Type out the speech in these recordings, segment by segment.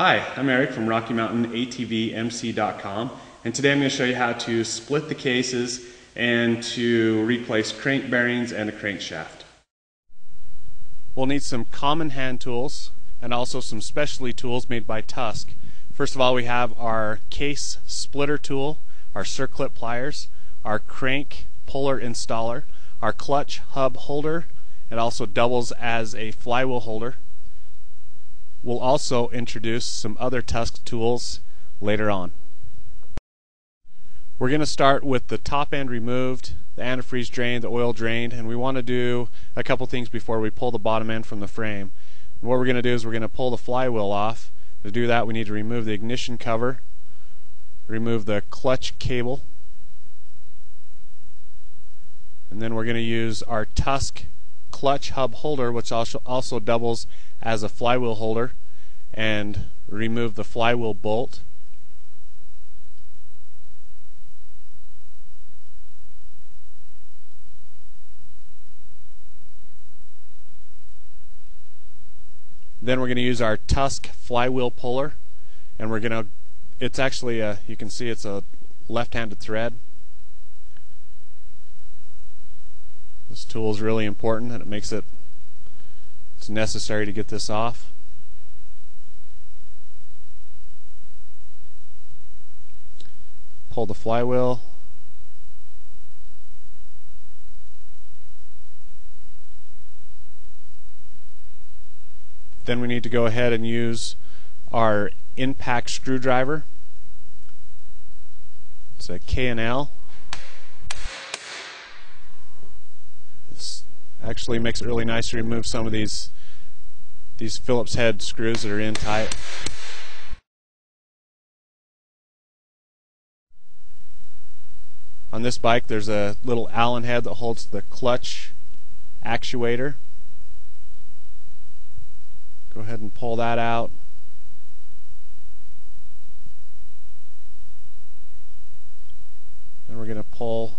Hi, I'm Eric from RockyMountainATVMC.com, and today I'm going to show you how to split the cases and to replace crank bearings and a crankshaft. We'll need some common hand tools and also some specialty tools made by Tusk. First of all, we have our case splitter tool, our circlip pliers, our crank puller installer, our clutch hub holder. It also doubles as a flywheel holder. We'll also introduce some other Tusk tools later on. We're going to start with the top end removed, the antifreeze drained, the oil drained, and we want to do a couple things before we pull the bottom end from the frame. And what we're going to do is we're going to pull the flywheel off. To do that, we need to remove the ignition cover, remove the clutch cable, and then we're going to use our Tusk clutch hub holder, which also doubles as a flywheel holder, and remove the flywheel bolt. Then we're going to use our Tusk flywheel puller, and we're going to, it's actually you can see it's a left-handed thread. This tool is really important, and it's necessary to get this off. Pull the flywheel. Then we need to go ahead and use our impact screwdriver. It's a K&L. Actually makes it really nice to remove some of these Phillips head screws that are in tight. On this bike there's a little Allen head that holds the clutch actuator. Go ahead and pull that out. Then we're going to pull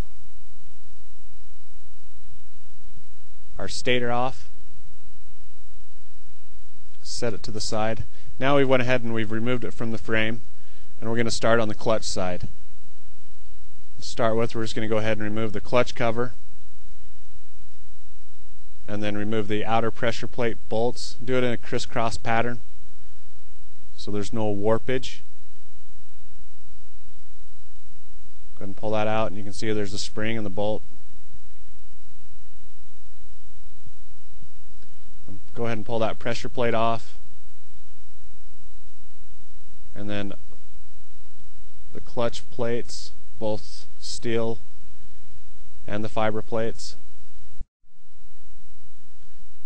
our stator off, set it to the side. Now we went ahead and we've removed it from the frame, and we're going to start on the clutch side. To start with, we're just going to go ahead and remove the clutch cover, and then remove the outer pressure plate bolts. Do it in a crisscross pattern so there's no warpage. Go ahead and pull that out, and you can see there's a spring in the bolt. Go ahead and pull that pressure plate off, and then the clutch plates, both steel and the fiber plates.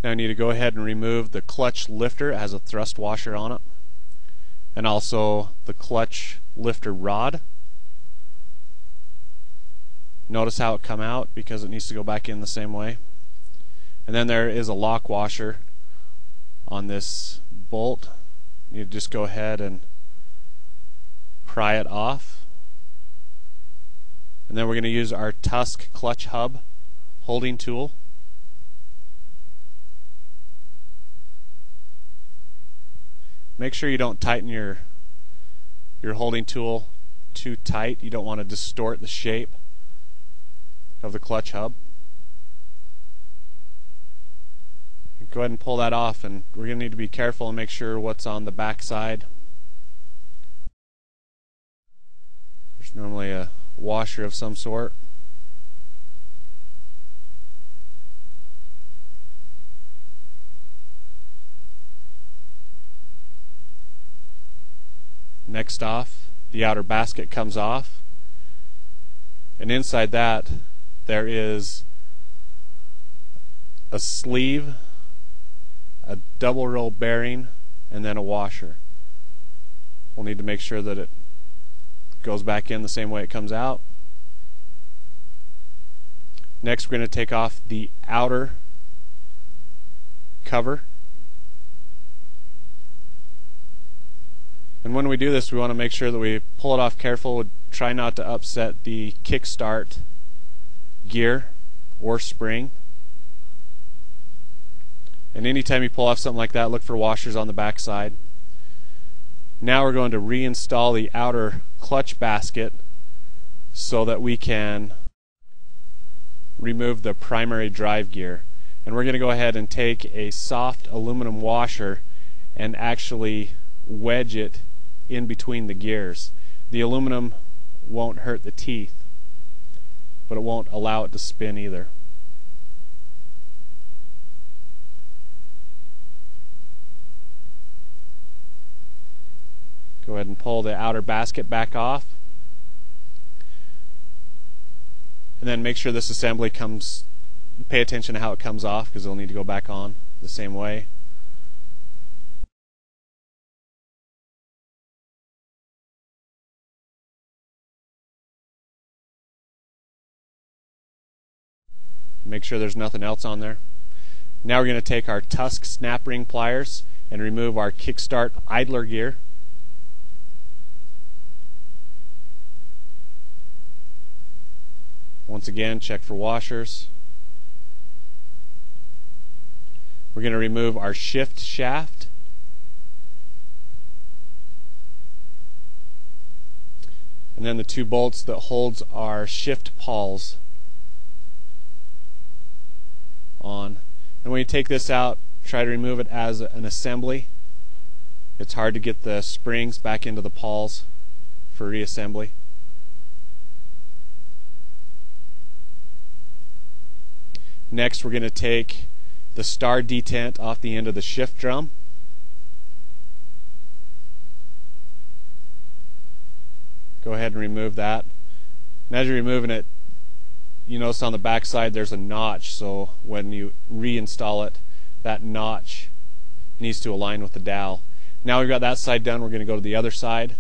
Now I need to go ahead and remove the clutch lifter. It has a thrust washer on it, and also the clutch lifter rod. Notice how it come out because it needs to go back in the same way. And then there is a lock washer on this bolt. You just go ahead and pry it off. And then we're going to use our Tusk clutch hub holding tool. Make sure you don't tighten your holding tool too tight. You don't want to distort the shape of the clutch hub. Go ahead and pull that off, and we're going to need to be careful and make sure what's on the back side. There's normally a washer of some sort. Next off, the outer basket comes off, and inside that there is a sleeve, a double roll bearing, and then a washer. We'll need to make sure that it goes back in the same way it comes out. Next, we're going to take off the outer cover. And when we do this, we want to make sure that we pull it off careful. We try not to upset the kickstart gear or spring. And anytime you pull off something like that, look for washers on the back side. Now we're going to reinstall the outer clutch basket so that we can remove the primary drive gear. And we're going to go ahead and take a soft aluminum washer and actually wedge it in between the gears. The aluminum won't hurt the teeth, but it won't allow it to spin either. Go ahead and pull the outer basket back off, and then make sure this assembly comes, pay attention to how it comes off, because it'll need to go back on the same way. Make sure there's nothing else on there. Now we're going to take our Tusk snap ring pliers and remove our kickstart idler gear. Once again, check for washers. We're going to remove our shift shaft. And then the two bolts that holds our shift pawls on. And when you take this out, try to remove it as an assembly. It's hard to get the springs back into the pawls for reassembly. Next, we're going to take the star detent off the end of the shift drum. Go ahead and remove that. And as you're removing it, you notice on the back side there's a notch, so when you reinstall it, that notch needs to align with the dowel. Now we've got that side done, we're going to go to the other side,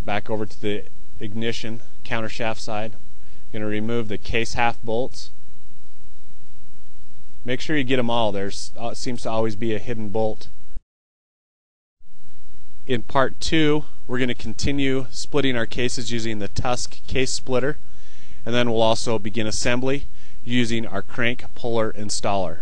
back over to the ignition countershaft side. Going to remove the case half bolts. Make sure you get them all. There's seems to always be a hidden bolt. In part 2, we're going to continue splitting our cases using the Tusk case splitter, and then we'll also begin assembly using our crank puller installer.